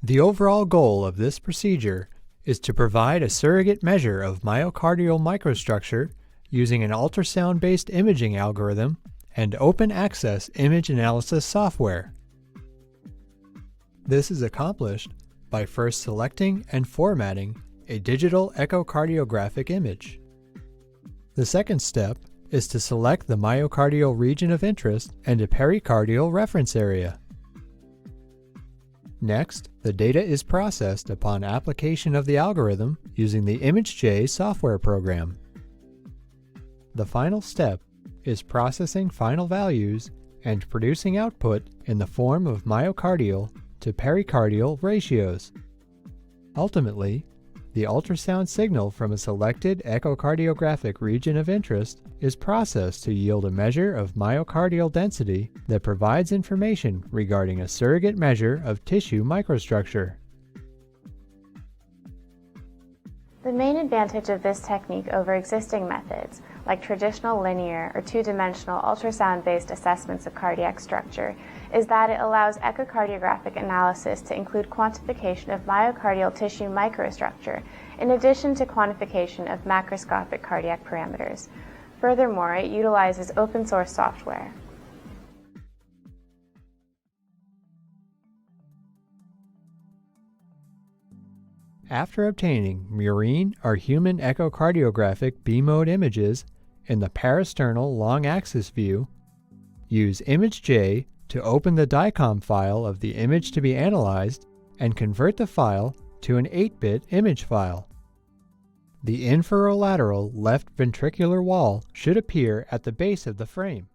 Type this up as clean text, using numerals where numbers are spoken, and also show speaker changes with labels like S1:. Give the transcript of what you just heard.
S1: The overall goal of this procedure is to provide a surrogate measure of myocardial microstructure using an ultrasound-based imaging algorithm and open-access image analysis software. This is accomplished by first selecting and formatting a digital echocardiographic image. The second step is to select the myocardial region of interest and a pericardial reference area. Next, the data is processed upon application of the algorithm using the ImageJ software program. The final step is processing final values and producing output in the form of myocardial to pericardial ratios. Ultimately, the ultrasound signal from a selected echocardiographic region of interest is processed to yield a measure of myocardial density that provides information regarding a surrogate measure of tissue microstructure.
S2: The main advantage of this technique over existing methods, like traditional linear or two-dimensional ultrasound-based assessments of cardiac structure, is that it allows echocardiographic analysis to include quantification of myocardial tissue microstructure, in addition to quantification of macroscopic cardiac parameters. Furthermore, it utilizes open-source software.
S1: After obtaining murine or human echocardiographic B-mode images in the parasternal long-axis view, use ImageJ to open the DICOM file of the image to be analyzed and convert the file to an 8-bit image file. The inferolateral left ventricular wall should appear at the base of the frame.